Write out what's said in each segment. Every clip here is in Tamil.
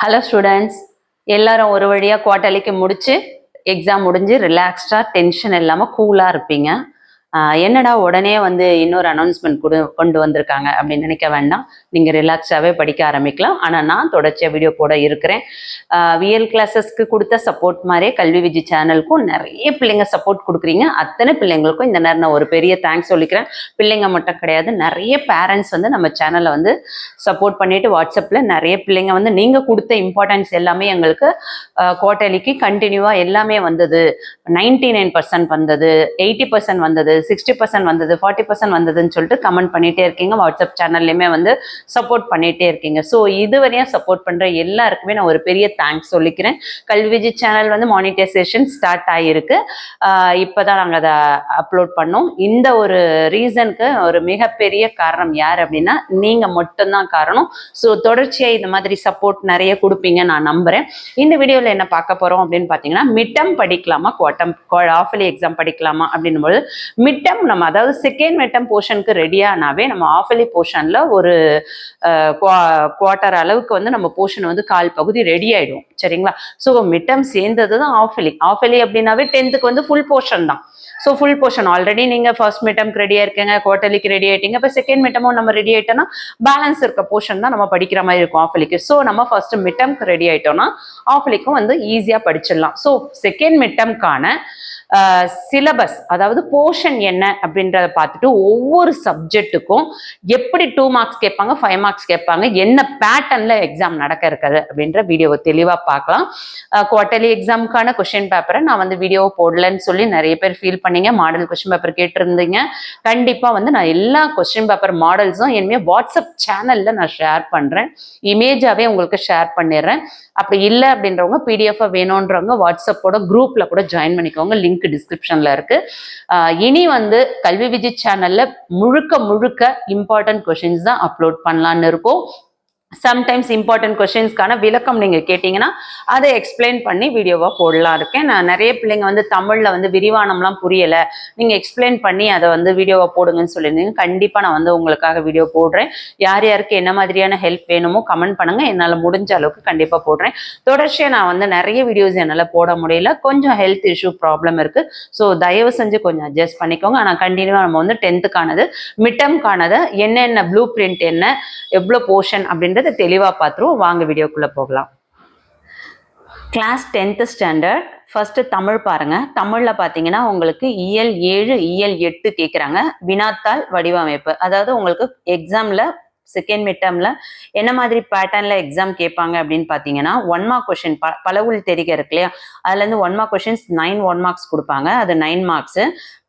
ஹலோ ஸ்டூடெண்ட்ஸ், எல்லாரும் ஒரு வழியாக குவார்ட்டர்லிக்கு முடிச்சு எக்ஸாம் முடிஞ்சு ரிலாக்ஸ்டாக டென்ஷன் இல்லாமல் கூலாக இருப்பீங்க. என்னடா உடனே வந்து இன்னொரு அனௌன்ஸ்மெண்ட் கொண்டு வந்திருக்காங்க அப்படின்னு நினைக்க வேண்டாம். நீங்கள் ரிலாக்ஸாகவே படிக்க ஆரம்பிக்கலாம். ஆனால் நான் தொடர்ச்சியாக வீடியோ போட இருக்கிறேன். விஎல் கிளாஸஸ்க்கு கொடுத்த சப்போர்ட் மாதிரியே கல்வி விஜி சேனலுக்கும் நிறைய பிள்ளைங்க சப்போர்ட் கொடுக்குறீங்க. அத்தனை பிள்ளைங்களுக்கும் இந்த நேரம் நான் ஒரு பெரிய தேங்க்ஸ் சொல்லிக்கிறேன். பிள்ளைங்க மட்டும் கிடையாது, நிறைய பேரண்ட்ஸ் வந்து நம்ம சேனலை வந்து சப்போர்ட் பண்ணிட்டு வாட்ஸ்அப்பில் நிறைய பிள்ளைங்க வந்து நீங்கள் கொடுத்த இம்பார்ட்டன்ஸ் எல்லாமே எங்களுக்கு குவார்ட்டர்லிக்கு கண்டினியூவாக எல்லாமே வந்தது. 99% வந்தது, 80% வந்தது, 60% வந்தது, 40% வந்ததுன்னு சொல்லிட்டு கமெண்ட் பண்ணிகிட்டே இருக்கீங்க. வாட்ஸ்அப் சேனல்லையுமே வந்து சப்போர்ட் பண்ணிகிட்டே இருக்கீங்க. ஸோ இதுவரையும் சப்போர்ட் பண்ணுற எல்லாருக்குமே நான் ஒரு பெரிய தேங்க்ஸ் சொல்லிக்கிறேன். கல்விஜி சேனல் வந்து மானிட்டைசேஷன் ஸ்டார்ட் ஆகியிருக்கு. இப்போ தான் நாங்கள் அதை அப்லோட் பண்ணோம். இந்த ஒரு ரீசனுக்கு ஒரு மிகப்பெரிய காரணம் யார் அப்படின்னா நீங்கள் மட்டும்தான் காரணம். ஸோ தொடர்ச்சியாக இந்த மாதிரி சப்போர்ட் நிறைய கொடுப்பீங்க நான் நம்புகிறேன். இந்த வீடியோவில் என்ன பார்க்க போகிறோம் அப்படின்னு பார்த்தீங்கன்னா, மிட்டம் படிக்கலாமா, ஆஃபலி எக்ஸாம் படிக்கலாமா அப்படின்னும்போது, மிட்டம் நம்ம அதாவது செகண்ட் மிட்டம் போர்ஷனுக்கு ரெடியானாவே நம்ம ஆஃபலி போர்ஷனில் ஒரு குவார்ட்டர் அளவுக்கு வந்து நம்ம போர்ஷன் வந்து கால் பகுதி ரெடி ஆகிடும். சரிங்களா? ஸோ மிட்டம் சேர்ந்தது தான் ஆஃபலி. ஆஃபலி அப்படின்னாவே 10th வந்து ஃபுல் போர்ஷன் தான். ஸோ ஃபுல் போர்ஷன் ஆல்ரெடி நீங்கள் ஃபர்ஸ்ட் மிட்டம்க்கு ரெடியாக இருக்கீங்க, குவார்ட்டர்லிக்கு ரெடி ஆகிட்டீங்க. இப்போ செகண்ட் மிட்டமும் நம்ம ரெடி ஆகிட்டோம்னா பேலன்ஸ் இருக்க போர்ஷன் தான் நம்ம படிக்கிற மாதிரி இருக்கும் ஆஃபலிக்கு. ஸோ நம்ம ஃபர்ஸ்ட் மிட்டம்க்கு ரெடி ஆகிட்டோம்னா ஆஃபலிக்கும் வந்து ஈஸியாக படிச்சிடலாம். ஸோ செகண்ட் மிட்டம்க்கான சிலபஸ் அதாவது போர்ஷன் என்ன அப்படின்றத பார்த்துட்டு ஒவ்வொரு சப்ஜெக்ட்டுக்கும் எப்படி 2 மார்க்ஸ் கேட்பாங்க, 5 மார்க்ஸ் கேட்பாங்க, என்ன பேட்டர்ன்ல எக்ஸாம் நடக்க இருக்குது அப்படின்ற வீடியோவை தெளிவாக பார்க்கலாம். குவார்ட்டர்லி எக்ஸாமுக்கான கொஸ்டின் பேப்பரை நான் வந்து வீடியோவை போடலன்னு சொல்லி நிறைய பேர் ஃபீல் பண்ணீங்க. மாடல் கொஸ்டின் பேப்பர் கேட்டிருந்தீங்க. கண்டிப்பாக வந்து நான் எல்லா கொஸ்டின் பேப்பர் மாடல்ஸும் இனிமேல் வாட்ஸ்அப் சேனலில் நான் ஷேர் பண்ணுறேன். இமேஜாகவே உங்களுக்கு ஷேர் பண்ணிடுறேன். அப்படி இல்லை அப்படின்றவங்க பிடிஎஃப் வேணுன்றவங்க வாட்ஸ்அப்போட குரூப்ல கூட ஜாயின் பண்ணிக்கோங்க. லிங்க் டிஸ்கிரிப்ஷன்ல இருக்கு. இனி வந்து கல்வி விஜி சேனல்ல முழுக்க இம்பார்ட்டன்ட் கொஸ்டின்ஸ் தான் அப்லோட் பண்ணலான்னு இருக்கோம். சம்டைம்ஸ் இம்பார்ட்டன்ட் கொஸ்டின்ஸ்க்கான விளக்கம் நீங்கள் கேட்டிங்கன்னா அதை எக்ஸ்பிளைன் பண்ணி வீடியோவாக போடலாம் இருக்கேன். நான் நிறைய பிள்ளைங்க வந்து தமிழில் வந்து விரிவானம்லாம் புரியலை, நீங்கள் எக்ஸ்பிளைன் பண்ணி அதை வந்து வீடியோவாக போடுங்கன்னு சொல்லியிருந்தீங்க. கண்டிப்பாக நான் வந்து உங்களுக்காக வீடியோ போடுறேன். யார் யாருக்கு என்ன மாதிரியான ஹெல்ப் வேணுமோ கமெண்ட் பண்ணுங்கள். என்னால் முடிஞ்ச அளவுக்கு கண்டிப்பாக போடுறேன். தொடர்ச்சியாக நான் வந்து நிறைய வீடியோஸ் என்னால் போட முடியல, கொஞ்சம் ஹெல்த் இஷ்யூ ப்ராப்ளம் இருக்குது. ஸோ தயவு செஞ்சு கொஞ்சம் அட்ஜஸ்ட் பண்ணிக்கோங்க. ஆனால் கண்டினியூவாக நம்ம வந்து 10th மிட்டம்கானது என்னென்ன ப்ளூ பிரிண்ட் என்ன எவ்வளோ போர்ஷன் அப்படின்றது தெளிவா பார்த்துருவோம். வாங்க வீடியோக்குள்ள போகலாம். Class 10th standard first Tamil பாருங்க. தமிழ்ல பாத்தீங்கன்னா உங்களுக்கு இயல் 7 இயல் 8 கேட்குறாங்க. வினாத்தாள் வடிவமைப்பு, அதாவது உங்களுக்கு எக்ஸாம்ல செகண்ட் மிட்டம்ல என்ன மாதிரி பேட்டர்ன்ல எக்ஸாம் கேட்பாங்க அப்படின்னு பாத்தீங்கன்னா, 1 மார்க் கொஸ்டின் பலவுள் தெரிக இருக்கு இல்லையா, அதுல இருந்து 1 மார்க் கொஸ்டின்ஸ் 9 1 மார்க்ஸ் கொடுப்பாங்க. அது 9 மார்க்ஸ்.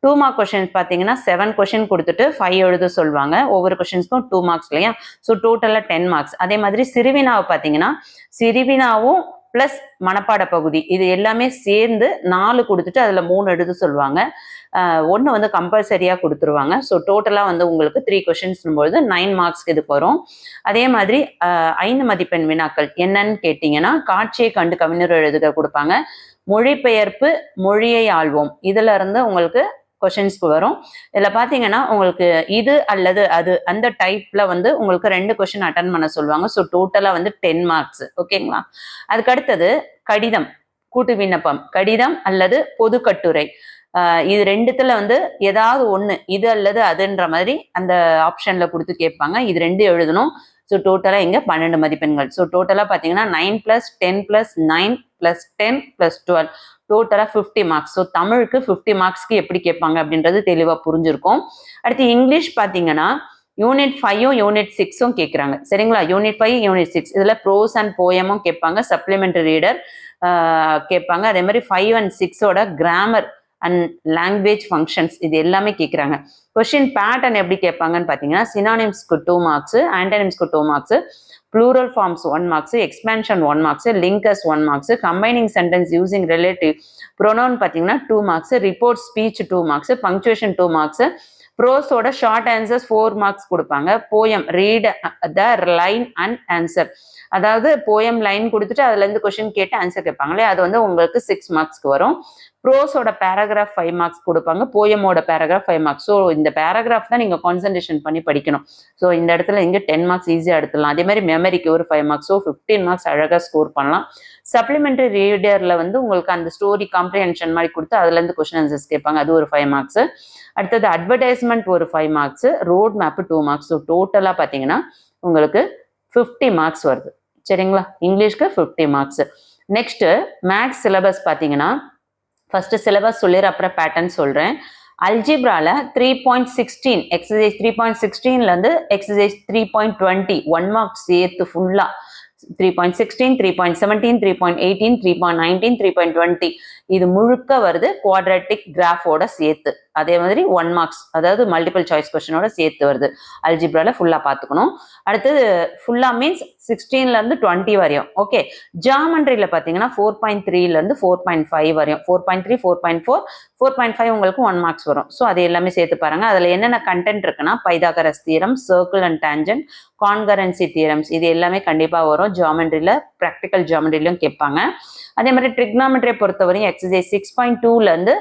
2 மார்க் கொஸ்டின்ஸ் பார்த்தீங்கன்னா 7 கொஸ்டின் கொடுத்துட்டு 5 எழுத சொல்லுவாங்க. ஒவ்வொரு கொஸ்டின்ஸ்க்கும் 2 மார்க்ஸ் இல்லையா. ஸோ டோட்டலாக 10 மார்க்ஸ். அதே மாதிரி சிறுவினாவை பார்த்தீங்கன்னா சிறுவினாவும் ப்ளஸ் மனப்பாட பகுதி இது எல்லாமே சேர்ந்து 4 கொடுத்துட்டு அதில் 3 எழுத சொல்லுவாங்க. 1 வந்து கம்பல்சரியாக கொடுத்துருவாங்க. ஸோ டோட்டலாக வந்து உங்களுக்கு 3 கொஸ்டின்ஸ்னும்போது 9 மார்க்ஸ்க்கு இதுக்கு வரும். அதே மாதிரி 5 மதிப்பெண் வினாக்கள் என்னன்னு கேட்டிங்கன்னா, காட்சியை கண்டு கவிஞர் எழுதுக கொடுப்பாங்க. மொழிபெயர்ப்பு மொழியை ஆள்வோம் இதுல இருந்து உங்களுக்கு கொஸ்டின்ஸ்க்கு வரும். இதில் பார்த்தீங்கன்னா உங்களுக்கு இது அல்லது அது அந்த டைப்ல வந்து உங்களுக்கு 2 கொஸ்டின் அட்டன் பண்ண சொல்லுவாங்க. ஸோ டோட்டலாக வந்து 10 மார்க்ஸ். ஓகேங்களா? அதுக்கு அடுத்தது கடிதம், கூட்டு விண்ணப்பம், கடிதம் அல்லது பொது கட்டுரை. இது 2த்துல வந்து ஏதாவது ஒன்று இது அல்லது அதுன்ற மாதிரி அந்த ஆப்ஷன்ல கொடுத்து கேட்பாங்க. இது 2 எழுதணும். ஸோ டோட்டலாக இங்கே 12 மதிப்பெண்கள். ஸோ டோட்டலாக பார்த்தீங்கன்னா 9 + 10 + 9 + 10 + 12 டோட்டலாக 50 மார்க்ஸ். ஸோ தமிழுக்கு 50 மார்க்ஸ்க்கு எப்படி கேட்பாங்க அப்படின்றது தெளிவாக புரிஞ்சிருக்கும். அடுத்து இங்கிலீஷ் பார்த்தீங்கன்னா யூனிட் 5ம் யூனிட் 6ம் கேட்குறாங்க. சரிங்களா? யூனிட் 5 யூனிட் 6 இதில் ப்ரோஸ் அண்ட் போயமும் கேட்பாங்க, சப்ளிமெண்ட்ரி ரீடர் கேட்பாங்க. அதே மாதிரி 5 and 6ஓட கிராமர் அண்ட் லாங்குவேஜ் ஃபங்க்ஷன்ஸ் இது எல்லாமே கேட்குறாங்க. கொஸ்டின் பேட்டர்ன் எப்படி கேட்பாங்கன்னு பார்த்தீங்கன்னா, சினானிம்ஸ்க்கு 2 மார்க்ஸ், ஆன்டனிம்ஸ்க்கு 2 marks, plural forms 1 marks, expansion 1 marks, linkers 1 marks, combining sentence using relative pronoun பார்த்தீங்கன்னா 2 marks, report speech 2 marks, punctuation 2 marks, ப்ரோஸோட ஷார்ட் ஆன்சர்ஸ் 4 மார்க்ஸ் கொடுப்பாங்க. Poem read the line and answer, அதாவது போயம் லைன் கொடுத்துட்டு அதுலேருந்து கொஸ்டின் கேட்டு ஆன்சர் கேட்பாங்களே அது வந்து உங்களுக்கு 6 மார்க்ஸ்க்கு வரும். ப்ரோஸோட பேராகிராஃப் 5 மார்க்ஸ் கொடுப்பாங்க, போயமோட பேராகிராஃப் 5 மார்க்ஸ். ஸோ இந்த பேராகிராஃப் தான் நீங்கள் கான்சன்ட்ரேஷன் பண்ணி படிக்கணும். ஸோ இந்த இடத்துல இங்கே 10 மார்க்ஸ் ஈஸியாக எடுத்துடலாம். அதே மாதிரி மெமரிக்கு ஒரு 5 மார்க்ஸ், ஸோ 15 மார்க்ஸ் அழகாக ஸ்கோர் பண்ணலாம். சப்ளிமெண்ட்ரி ரீடரில் வந்து உங்களுக்கு அந்த ஸ்டோரி காம்ப்ரிஹென்ஷன் மாதிரி கொடுத்து அதுலேருந்து கொஸ்டின் ஆன்சர்ஸ் கேட்பாங்க, அது ஒரு 5 மார்க்ஸ். அடுத்தது அட்வர்டைஸ்மெண்ட் ஒரு 5 marks, road map 2 marks. So டோட்டலாக பார்த்தீங்கன்னா உங்களுக்கு 50 மார்க்ஸ் வருது. சரிங்களா? இங்கிலீஷ்க்கு 50 மார்க்ஸ். நெக்ஸ்ட் மேக்ஸ் சிலபஸ் பார்த்தீங்கன்னா ஃபர்ஸ்ட் சிலபஸ் சொல்லிடுற அப்புறம் பேட்டர்ன் சொல்கிறேன். அல்ஜிப்ரால 3.16 எக்ஸசைஸ் 3.16லேருந்து எக்ஸசைஸ் 3.20 1 மார்க் சேர்த்து ஃபுல்லாக 3.16, 3.17, 3.18, 3.19, 3.20 இது முழுக்க வருது குவாட்ராட்டிக் கிராஃபோட சேர்த்து. அதே மாதிரி 1 மார்க்ஸ், அதாவது மல்டிபிள் சாய்ஸ் கொஸ்டினோட சேர்த்து வருது. அல்ஜிப்ரால ஃபுல்லாக பார்த்துக்கணும். அடுத்தது ஃபுல்லாக மீன்ஸ் 16லேருந்து 20 வரையும். ஓகே. ஜாமெண்ட்ரியில் பார்த்தீங்கன்னா 4.3லேருந்து 4.5 வரையும். 4.3, 4.4, 4.5 உங்களுக்கு 1 மார்க்ஸ் வரும். ஸோ அது எல்லாமே சேர்த்து பாருங்க. அதில் என்னென்ன கண்டென்ட் இருக்குன்னா Pythagoras theorem, circle and tangent, concurrency theorems, இது எல்லாமே கண்டிப்பாக வரும். ஜாமெண்ட்ரியில் ப்ராக்டிக்கல் ஜாமெண்ட்ரிலையும் கேட்பாங்க. அதே மாதிரி ட்ரிக்னாமெட்ரியை பொறுத்தவரையும் எக்ஸசைஸ் 6.2லேருந்து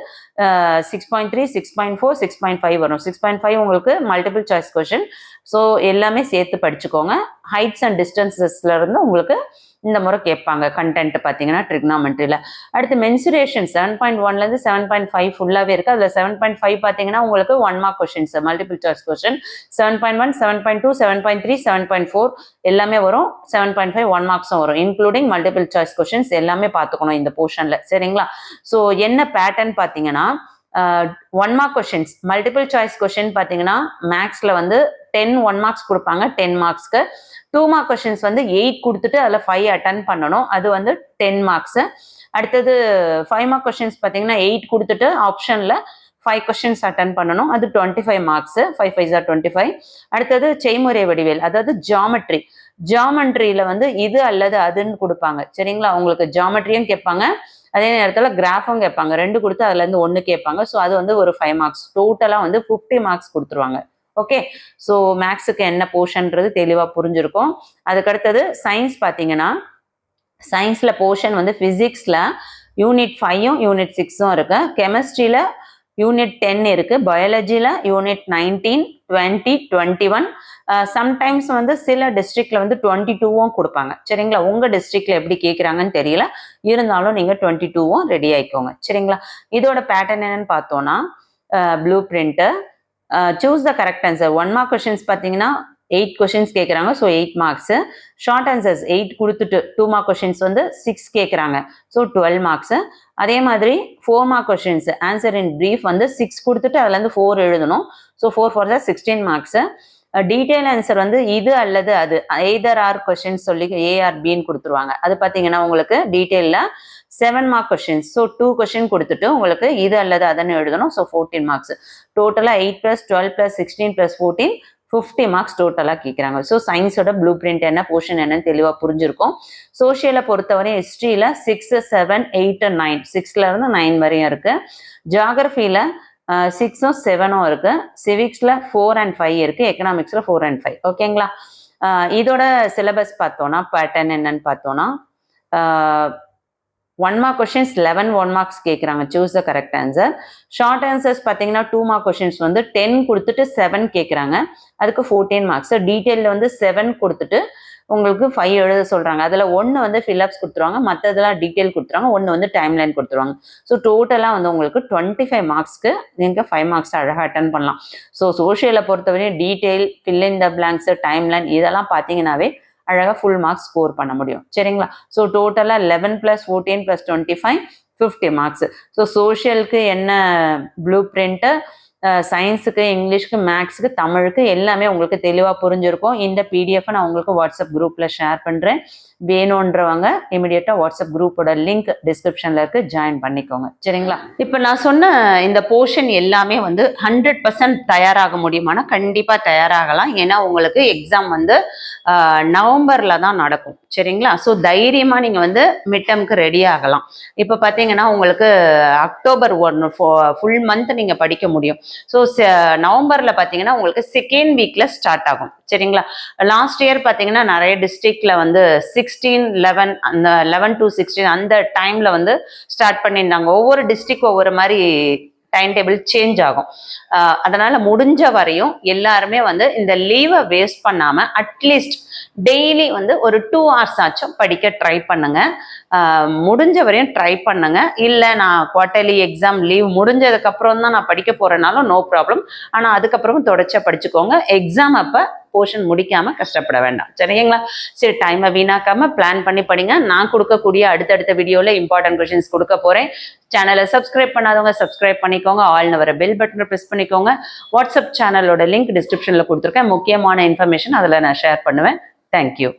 6.3, 6.4, 6.5 வரும். 6.5 உங்களுக்கு மல்டிபிள் சாய்ஸ் கொஸ்டின். ஸோ எல்லாமே சேர்த்து படிச்சுக்கோங்க. ஹைட்ஸ் அண்ட் டிஸ்டன்சஸ்ல இருந்து உங்களுக்கு இந்த முறை கேட்பாங்க கண்டென்ட் பார்த்தீங்கன்னா ட்ரிக்னாமெட்ரியில். அடுத்து மென்சுரேஷன் 7.1லேருந்து 7.5 ஃபுல்லாகவே இருக்குது. அதில் 7.5 பார்த்தீங்கன்னா உங்களுக்கு 1 mark questions, multiple choice question. 7.1, 7.2, 7.3, 7.4 எல்லாமே வரும். 7.5 1 மார்க்ஸும் வரும், இன்க்ளூடிங் மல்டிபிள் சாய்ஸ் கொஸ்டின்ஸ் எல்லாமே பார்த்துக்கணும் இந்த போர்ஷனில். சரிங்களா? ஸோ என்ன பேட்டர்ன் பார்த்தீங்கன்னா 1 mark questions, multiple choice question பார்த்தீங்கன்னா மேக்ஸில் வந்து 10 1 மார்க்ஸ் கொடுப்பாங்க 10 மார்க்ஸ்க்கு. 2 மார்க் கொஸ்டின்ஸ் வந்து 8 கொடுத்துட்டு அதில் 5 அட்டன் பண்ணணும், அது வந்து 10 மார்க்ஸ். அடுத்தது 5 மார்க் கொஸ்டின்ஸ் பார்த்தீங்கன்னா 8 கொடுத்துட்டு ஆப்ஷனில் 5 கொஸ்டின்ஸ் அட்டன் பண்ணணும், அது 25 மார்க்ஸ். 5 5 ஆர் 25. அடுத்தது செய்முறை வடிவேல், அதாவது ஜாமெட்ரி. ஜாமெட்ரியில் வந்து இது அல்லது அதுன்னு கொடுப்பாங்க. சரிங்களா? உங்களுக்கு ஜாமெட்ரியும் கேட்பாங்க, அதே நேரத்தில் கிராஃபும் கேட்பாங்க. 2 கொடுத்து அதுலேருந்து 1 கேட்பாங்க. ஸோ அது வந்து ஒரு 5 மார்க்ஸ். டோட்டலாக வந்து 50 மார்க்ஸ் கொடுத்துருவாங்க. ஓகே. ஸோ மேக்ஸுக்கு என்ன போர்ஷன்றது தெளிவாக புரிஞ்சிருக்கும். அதுக்கடுத்தது சயின்ஸ் பார்த்தீங்கன்னா சயின்ஸில் போர்ஷன் வந்து ஃபிசிக்ஸில் யூனிட் 5ம் யூனிட் 6ம் இருக்கு. கெமிஸ்ட்ரியில் யூனிட் 10 இருக்கு. பயாலஜியில் யூனிட் 19, 20, 21. சம்டைம்ஸ் வந்து சில டிஸ்ட்ரிக்ட்ல வந்து 22வும் கொடுப்பாங்க. சரிங்களா? உங்க டிஸ்ட்ரிக்ட்ல எப்படி கேட்குறாங்கன்னு தெரியல, இருந்தாலும் நீங்க 22வும் ரெடி ஆயிக்கோங்க. சரிங்களா? இதோட பேட்டர்ன் என்னன்னு பார்த்தோம்னா blue print, choose the correct answer. 1 mark questions பார்த்தீங்கன்னா 8 கொஸ்டின்ஸ் கேட்குறாங்க, ஸோ 8 மார்க்ஸ். ஷார்ட் ஆன்சர்ஸ் 8 கொடுத்துட்டு 2 மார்க் கொஸ்டின்ஸ் வந்து 6 கேட்குறாங்க, ஸோ 12 மார்க்ஸ். அதே மாதிரி 4 மார்க் கொஸ்டின்ஸ் ஆன்சர் இன் ப்ரீஃப் வந்து 6 கொடுத்துட்டு அதுலேருந்து 4 எழுதணும், ஸோ 4 4 16 மார்க்ஸ். டீட்டெயில் ஆன்சர் வந்து இது அல்லது அது எய்தர் ஆர் கொஸ்டின்ஸ் சொல்லி ஏஆர்பின்னு கொடுத்துருவாங்க. அது பார்த்தீங்கன்னா உங்களுக்கு டீட்டெயிலில் 7 மார்க் கொஸ்டின்ஸ், ஸோ 2 கொஸ்டின் கொடுத்துட்டு உங்களுக்கு இது அல்லது அதுன்னு எழுதணும், ஸோ 14 மார்க்ஸ். டோட்டலாக 8 + 12 + 16 + 14 50 மார்க்ஸ் டோட்டலாக கேட்குறாங்க. ஸோ சயின்ஸோட ப்ளூ பிரிண்ட் என்ன, போர்ஷன் என்னன்னு தெளிவாக புரிஞ்சிருக்கும். சோஷியலை பொறுத்தவரை ஹிஸ்ட்ரியில் 6, 7, 8, 9, 6லேருந்து 9 வரையும் இருக்கு. ஜியாகிரஃபியில் 6ம் 7ம் இருக்கு. சிவிக்ஸில் 4 and 5 இருக்கு. எக்கனாமிக்ஸில் 4 and 5. ஓகேங்களா? இதோட சிலபஸ் பார்த்தோன்னா பேட்டர்ன் என்னன்னு பார்த்தோன்னா 1 மார்க் கொஸ்டின்ஸ் 11 1 மார்க்ஸ் கேட்குறாங்க. Choose the correct answer. Short answers பார்த்தீங்கன்னா 2 மார்க் கொஸ்டின்ஸ் வந்து 10 கொடுத்துட்டு 7 கேட்குறாங்க, அதுக்கு 14 மார்க்ஸ். டீட்டெயிலில் வந்து 7 கொடுத்துட்டு உங்களுக்கு 5 எழுத சொல்கிறாங்க. அதில் 1 வந்து ஃபில்அப்ஸ் கொடுத்துருவாங்க, மற்றதெல்லாம் டீட்டெயில் கொடுத்துருவாங்க, 1 வந்து டைம்லைன் கொடுத்துருவாங்க. ஸோ டோட்டலாக வந்து உங்களுக்கு 25 மார்க்ஸ்க்கு நீங்கள் 5 மார்க்ஸ் அழகாக அட்டன் பண்ணலாம். ஸோ சோஷியலை பொறுத்தவரையும் detail, fill in the blanks, timeline இதெல்லாம் பார்த்தீங்கன்னாவே அழகாக ஃபுல் மார்க்ஸ் ஸ்கோர் பண்ண முடியும். சரிங்களா? ஸோ டோட்டலாக 11 + 14 + 25 50 மார்க்ஸ். ஸோ சோஷியலுக்கு என்ன ப்ளூ பிரிண்ட்டு, சயின்ஸுக்கு, இங்கிலீஷ்க்கு, மேக்ஸுக்கு, தமிழுக்கு எல்லாமே உங்களுக்கு தெளிவாக புரிஞ்சிருக்கும். இந்த பிடிஎஃப் நான் உங்களுக்கு வாட்ஸ்அப் குரூப்பில் ஷேர் பண்ணுறேன். வேணுன்றவங்க இமிடியேட்டாக வாட்ஸ்அப் குரூப்போட லிங்க் டிஸ்கிரிப்ஷனில் இருக்கு, ஜாயின் பண்ணிக்கோங்க. சரிங்களா? இப்போ நான் சொன்ன இந்த போர்ஷன் எல்லாமே வந்து 100% தயாராக முடியுமானா கண்டிப்பாக தயாராகலாம். ஏன்னா உங்களுக்கு எக்ஸாம் வந்து நவம்பரில் தான் நடக்கும். சரிங்களா? ஸோ தைரியமாக நீங்கள் வந்து மிட் டேர்முக்கு ரெடி ஆகலாம். இப்போ பார்த்தீங்கன்னா உங்களுக்கு அக்டோபர் 1 ஃபுல் மந்த் நீங்கள் படிக்க முடியும். ஸோ நவம்பர்ல பார்த்தீங்கன்னா உங்களுக்கு செகண்ட் வீக்ல ஸ்டார்ட் ஆகும். சரிங்களா? லாஸ்ட் இயர் பார்த்தீங்கன்னா நிறைய டிஸ்ட்ரிக்ட்ல வந்து 16, 11 அந்த 11 to 16 அந்த டைம்ல வந்து ஸ்டார்ட் பண்ணியிருந்தாங்க. ஒவ்வொரு டிஸ்ட்ரிக்ட் ஒவ்வொரு மாதிரி டைம் டேபிள் சேஞ்ச் ஆகும். அதனால முடிஞ்ச வரையும் எல்லாருமே வந்து இந்த லீவை வேஸ்ட் பண்ணாம அட்லீஸ்ட் டெய்லி வந்து ஒரு 2 hours ஆச்சும் படிக்க ட்ரை பண்ணுங்க. முடிஞ்ச வரையும் ட்ரை பண்ணுங்க. இல்லை நான் குவார்டர்லி எக்ஸாம் லீவ் முடிஞ்சதுக்கு அப்புறம் தான் நான் படிக்க போறேனாலும் நோ ப்ராப்ளம். ஆனா அதுக்கப்புறமும் தொடர்ச்சியா படிச்சுக்கோங்க. எக்ஸாம் அப்ப போர்ஷன் முடிக்காம கஷ்டப்பட வேண்டாம். சரிங்களா? சரி, டைமை வீணாக்காம பிளான் பண்ணி படிங்க. நான் கொடுக்கக்கூடிய அடுத்தடுத்த வீடியோல இம்பார்ட்டன்ட் கொஸ்டின்ஸ் கொடுக்க போறேன். சேனலை சப்ஸ்கிரைப் பண்ணாதவங்க சப்ஸ்கிரைப் பண்ணிக்கோங்க. ஆல்னு வர பெல் பட்டனை ப்ரெஸ் பண்ணிக்கோங்க. வாட்ஸ்அப் சேனலோட லிங்க் டிஸ்கிரிப்ஷன்ல கொடுத்துருக்கேன். முக்கியமான இன்ஃபர்மேஷன் அதில் நான் ஷேர் பண்ணுவேன். தேங்க்யூ.